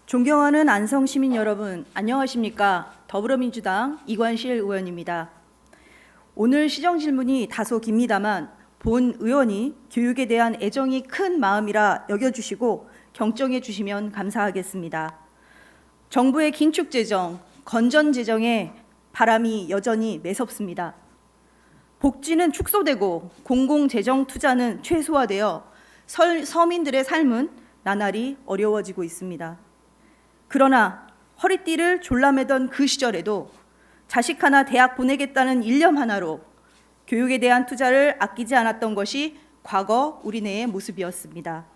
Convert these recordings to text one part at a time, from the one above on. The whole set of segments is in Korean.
존경하는 안성 시민 여러분, 안녕하십니까? 더불어민주당 이관실 의원입니다. 오늘 시정 질문이 다소 깁니다만 본 의원이 교육에 대한 애정이 큰 마음이라 여겨주시고 경청해 주시면 감사하겠습니다. 정부의 긴축 재정, 건전 재정에 바람이 여전히 매섭습니다. 복지는 축소되고 공공재정 투자는 최소화되어 서민들의 삶은 나날이 어려워지고 있습니다. 그러나 허리띠를 졸라매던 그 시절에도 자식 하나 대학 보내겠다는 일념 하나로 교육에 대한 투자를 아끼지 않았던 것이 과거 우리네의 모습이었습니다.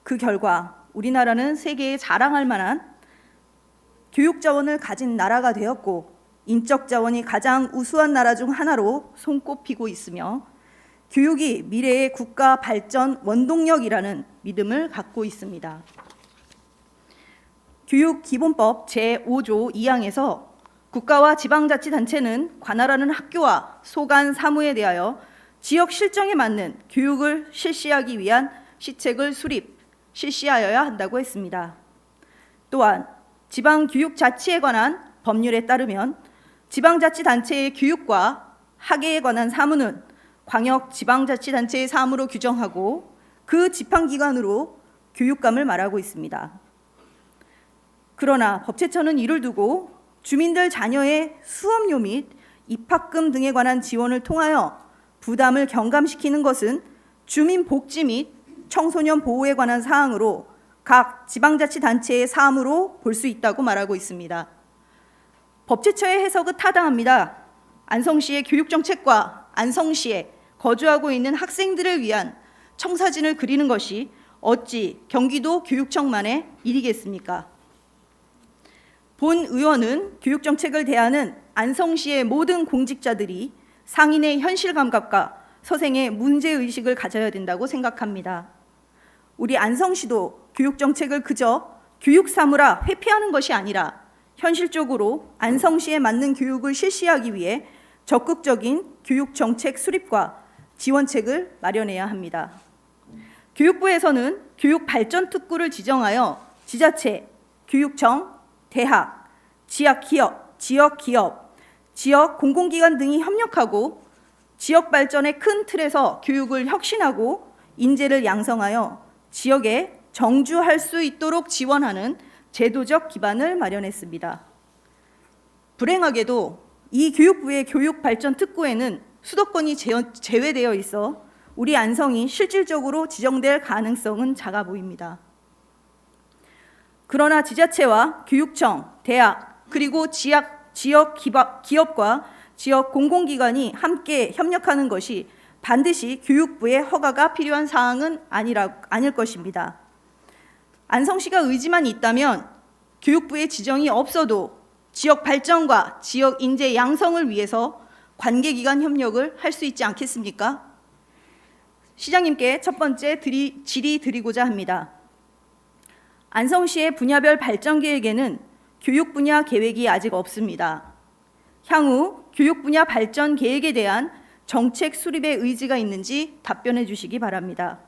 그 결과 우리나라는 세계에 자랑할 만한 교육 자원을 가진 나라가 되었고 인적 자원이 가장 우수한 나라 중 하나로 손꼽히고 있으며 교육이 미래의 국가 발전 원동력이라는 믿음을 갖고 있습니다. 교육기본법 제5조 2항에서 국가와 지방자치단체는 관할하는 학교와 소관 사무에 대하여 지역 실정에 맞는 교육을 실시하기 위한 시책을 실시하여야 한다고 했습니다. 또한 지방교육자치에 관한 법률에 따르면 지방자치단체의 교육과 학예에 관한 사무는 광역지방자치단체의 사무로 규정하고 그 지방기관으로 교육감을 말하고 있습니다. 그러나 법제처는 이를 두고 주민들 자녀의 수업료 및 입학금 등에 관한 지원을 통하여 부담을 경감시키는 것은 주민복지 및 청소년 보호에 관한 사항으로 각 지방자치단체의 사무로 볼 수 있다고 말하고 있습니다. 법제처의 해석은 타당합니다. 안성시의 교육정책과 안성시에 거주하고 있는 학생들을 위한 청사진을 그리는 것이 어찌 경기도 교육청만의 일이겠습니까? 본 의원은 교육정책을 대하는 안성시의 모든 공직자들이 상인의 현실 감각과 서생의 문제의식을 가져야 된다고 생각합니다. 우리 안성시도 교육정책을 그저 교육사무라 회피하는 것이 아니라 현실적으로 안성시에 맞는 교육을 실시하기 위해 적극적인 교육정책 수립과 지원책을 마련해야 합니다. 교육부에서는 교육발전특구를 지정하여 지자체, 교육청, 대학, 지역기업, 지역 공공기관 등이 협력하고 지역 발전의 큰 틀에서 교육을 혁신하고 인재를 양성하여 지역에 정주할 수 있도록 지원하는 제도적 기반을 마련했습니다. 불행하게도 이 교육부의 교육발전특구에는 수도권이 제외되어 있어 우리 안성이 실질적으로 지정될 가능성은 작아 보입니다. 그러나 지자체와 교육청, 대학, 그리고 지역 기업과 지역 공공기관이 함께 협력하는 것이 반드시 교육부의 허가가 필요한 사항은 아닐 것입니다. 안성시가 의지만 있다면 교육부의 지정이 없어도 지역 발전과 지역 인재 양성을 위해서 관계기관 협력을 할 수 있지 않겠습니까? 시장님께 첫 번째 질의 드리고자 합니다. 안성시의 분야별 발전 계획에는 교육 분야 계획이 아직 없습니다. 향후 교육 분야 발전 계획에 대한 정책 수립의 의지가 있는지 답변해 주시기 바랍니다.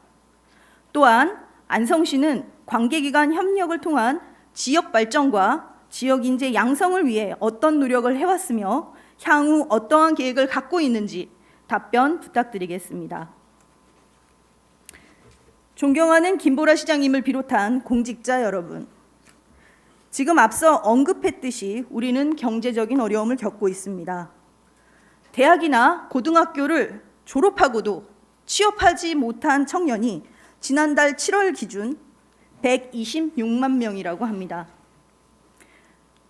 또한 안성시는 관계기관 협력을 통한 지역 발전과 지역 인재 양성을 위해 어떤 노력을 해왔으며 향후 어떠한 계획을 갖고 있는지 답변 부탁드리겠습니다. 존경하는 김보라 시장님을 비롯한 공직자 여러분, 지금 앞서 언급했듯이 우리는 경제적인 어려움을 겪고 있습니다. 대학이나 고등학교를 졸업하고도 취업하지 못한 청년이 지난달 7월 기준 126만 명이라고 합니다.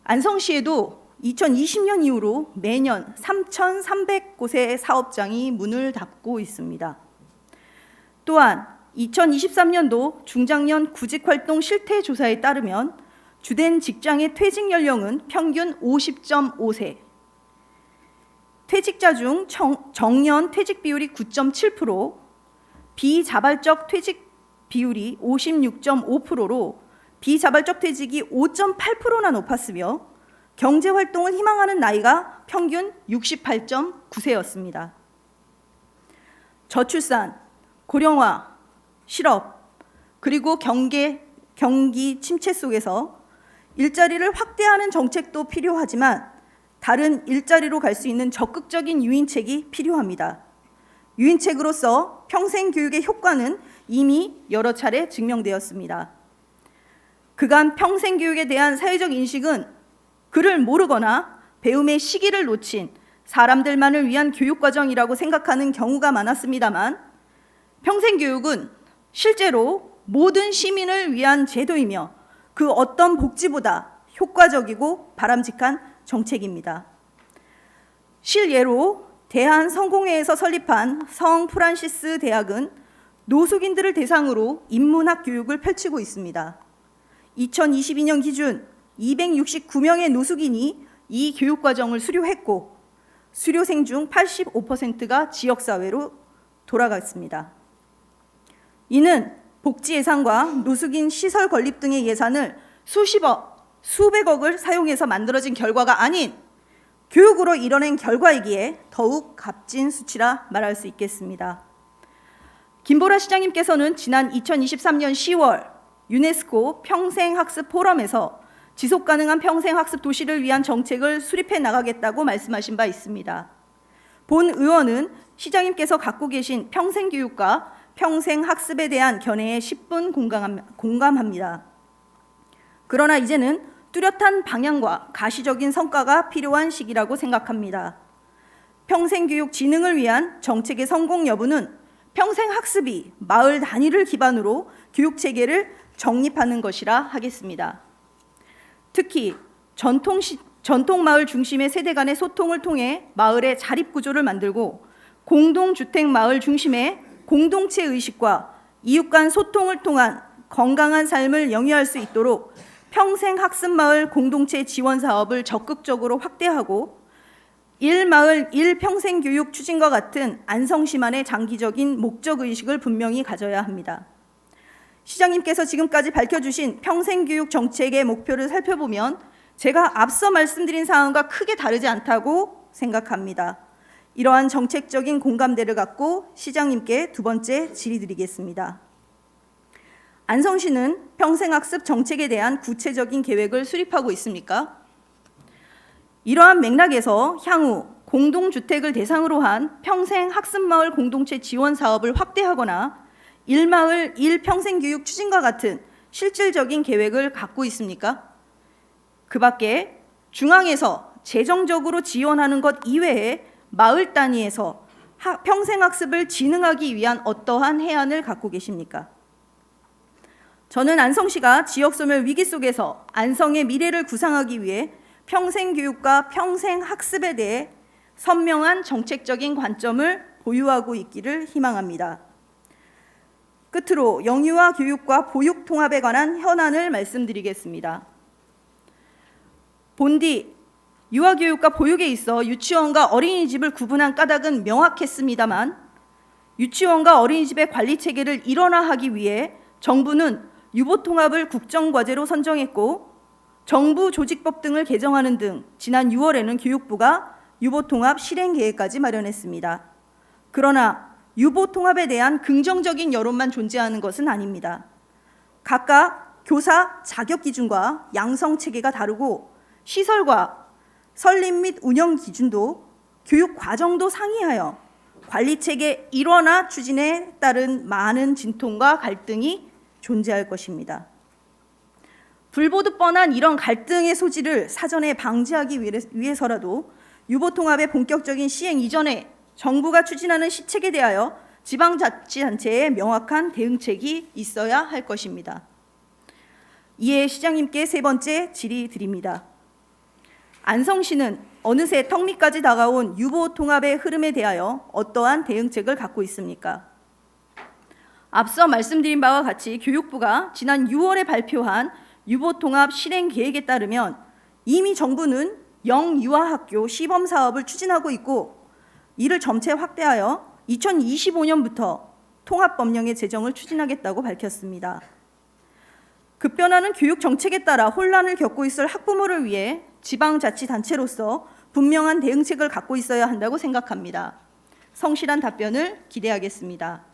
안성시에도 2020년 이후로 매년 3,300곳의 사업장이 문을 닫고 있습니다. 또한 2023년도 중장년 구직활동 실태조사에 따르면 주된 직장의 퇴직 연령은 평균 50.5세, 퇴직자 중 정년 퇴직 비율이 9.7%, 비자발적 퇴직 비율이 56.5%로 비자발적 퇴직이 5.8%나 높았으며 경제활동을 희망하는 나이가 평균 68.9세였습니다. 저출산, 고령화, 실업, 그리고 경기 침체 속에서 일자리를 확대하는 정책도 필요하지만 다른 일자리로 갈 수 있는 적극적인 유인책이 필요합니다. 유인책으로서 평생교육의 효과는 이미 여러 차례 증명되었습니다. 그간 평생교육에 대한 사회적 인식은 그를 모르거나 배움의 시기를 놓친 사람들만을 위한 교육과정이라고 생각하는 경우가 많았습니다만, 평생교육은 실제로 모든 시민을 위한 제도이며 그 어떤 복지보다 효과적이고 바람직한 정책입니다. 실예로 대한성공회에서 설립한 성 프란시스 대학은 노숙인들을 대상으로 인문학 교육을 펼치고 있습니다. 2022년 기준 269명의 노숙인이 이 교육과정을 수료했고 수료생 중 85%가 지역사회로 돌아갔습니다. 이는 복지 예산과 노숙인 시설 건립 등의 예산을 수십억, 수백억을 사용해서 만들어진 결과가 아닌 교육으로 이뤄낸 결과이기에 더욱 값진 수치라 말할 수 있겠습니다. 김보라 시장님께서는 지난 2023년 10월 유네스코 평생학습 포럼에서 지속가능한 평생학습 도시를 위한 정책을 수립해 나가겠다고 말씀하신 바 있습니다. 본 의원은 시장님께서 갖고 계신 평생교육과 평생학습에 대한 견해에 10분 공감합니다. 그러나 이제는 뚜렷한 방향과 가시적인 성과가 필요한 시기라고 생각합니다. 평생교육 진흥을 위한 정책의 성공 여부는 평생학습이 마을 단위를 기반으로 교육체계를 정립하는 것이라 하겠습니다. 특히 전통마을 중심의 세대 간의 소통을 통해 마을의 자립구조를 만들고 공동주택 마을 중심의 공동체 의식과 이웃 간 소통을 통한 건강한 삶을 영위할 수 있도록 평생학습마을 공동체 지원 사업을 적극적으로 확대하고 1마을 1평생교육 추진과 같은 안성시만의 장기적인 목적의식을 분명히 가져야 합니다. 시장님께서 지금까지 밝혀주신 평생교육 정책의 목표를 살펴보면 제가 앞서 말씀드린 사항과 크게 다르지 않다고 생각합니다. 이러한 정책적인 공감대를 갖고 시장님께 두 번째 질의드리겠습니다. 안성시는 평생학습 정책에 대한 구체적인 계획을 수립하고 있습니까? 이러한 맥락에서 향후 공동주택을 대상으로 한 평생학습마을 공동체 지원 사업을 확대하거나 1마을 1평생교육 추진과 같은 실질적인 계획을 갖고 있습니까? 그 밖에 중앙에서 재정적으로 지원하는 것 이외에 마을 단위에서 평생학습을 진흥하기 위한 어떠한 해안을 갖고 계십니까? 저는 안성시가 지역소멸 위기 속에서 안성의 미래를 구상하기 위해 평생교육과 평생학습에 대해 선명한 정책적인 관점을 보유하고 있기를 희망합니다. 끝으로 영유아 교육과 보육 통합에 관한 현안을 말씀드리겠습니다. 본디 유아교육과 보육에 있어 유치원과 어린이집을 구분한 까닭은 명확했습니다만 유치원과 어린이집의 관리체계를 일원화하기 위해 정부는 유보통합을 국정과제로 선정했고 정부 조직법 등을 개정하는 등 지난 6월에는 교육부가 유보통합 실행계획까지 마련했습니다. 그러나 유보통합에 대한 긍정적인 여론만 존재하는 것은 아닙니다. 각각 교사 자격기준과 양성체계가 다르고 시설과 설립 및 운영 기준도 교육 과정도 상이하여 관리체계 일원화 추진에 따른 많은 진통과 갈등이 존재할 것입니다. 불보듯 뻔한 이런 갈등의 소지를 사전에 방지하기 위해서라도 유보통합의 본격적인 시행 이전에 정부가 추진하는 시책에 대하여 지방자치단체의 명확한 대응책이 있어야 할 것입니다. 이에 시장님께 세 번째 질의 드립니다. 안성시는 어느새 턱 밑까지 다가온 유보통합의 흐름에 대하여 어떠한 대응책을 갖고 있습니까? 앞서 말씀드린 바와 같이 교육부가 지난 6월에 발표한 유보통합 실행 계획에 따르면 이미 정부는 영유아학교 시범사업을 추진하고 있고 이를 점차 확대하여 2025년부터 통합법령의 제정을 추진하겠다고 밝혔습니다. 급변하는 교육 정책에 따라 혼란을 겪고 있을 학부모를 위해 지방자치단체로서 분명한 대응책을 갖고 있어야 한다고 생각합니다. 성실한 답변을 기대하겠습니다.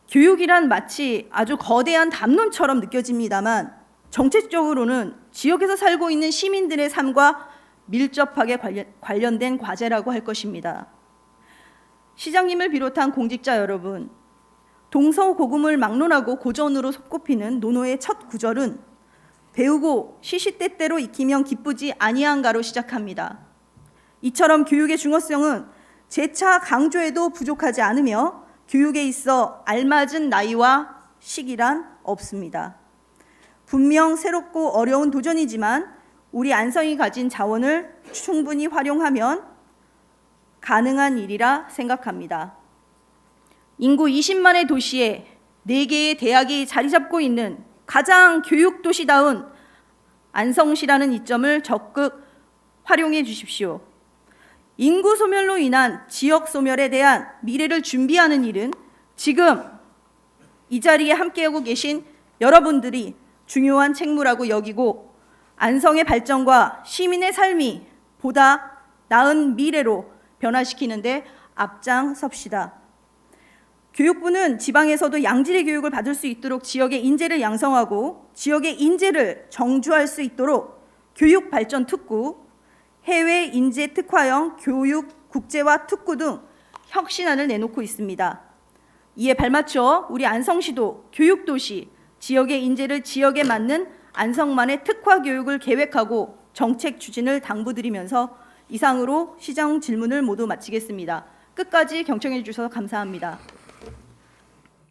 교육이란 마치 아주 거대한 담론처럼 느껴집니다만 정책적으로는 지역에서 살고 있는 시민들의 삶과 밀접하게 관련된 과제라고 할 것입니다. 시장님을 비롯한 공직자 여러분, 동서고금을 막론하고 고전으로 손꼽히는 논어의 첫 구절은 배우고 시시때때로 익히면 기쁘지 아니한가로 시작합니다. 이처럼 교육의 중요성은 재차 강조해도 부족하지 않으며 교육에 있어 알맞은 나이와 시기란 없습니다. 분명 새롭고 어려운 도전이지만 우리 안성이 가진 자원을 충분히 활용하면 가능한 일이라 생각합니다. 인구 20만의 도시에 4개의 대학이 자리 잡고 있는 가장 교육도시다운 안성시라는 이점을 적극 활용해 주십시오. 인구 소멸로 인한 지역 소멸에 대한 미래를 준비하는 일은 지금 이 자리에 함께하고 계신 여러분들이 중요한 책무라고 여기고 안성의 발전과 시민의 삶이 보다 나은 미래로 변화시키는 데 앞장섭시다. 교육부는 지방에서도 양질의 교육을 받을 수 있도록 지역의 인재를 양성하고 지역의 인재를 정주할 수 있도록 교육발전특구, 해외 인재 특화형 교육 국제화 특구 등 혁신안을 내놓고 있습니다. 이에 발맞춰 우리 안성시도 교육도시, 지역의 인재를 지역에 맞는 안성만의 특화 교육을 계획하고 정책 추진을 당부드리면서 이상으로 시장 질문을 모두 마치겠습니다. 끝까지 경청해 주셔서 감사합니다.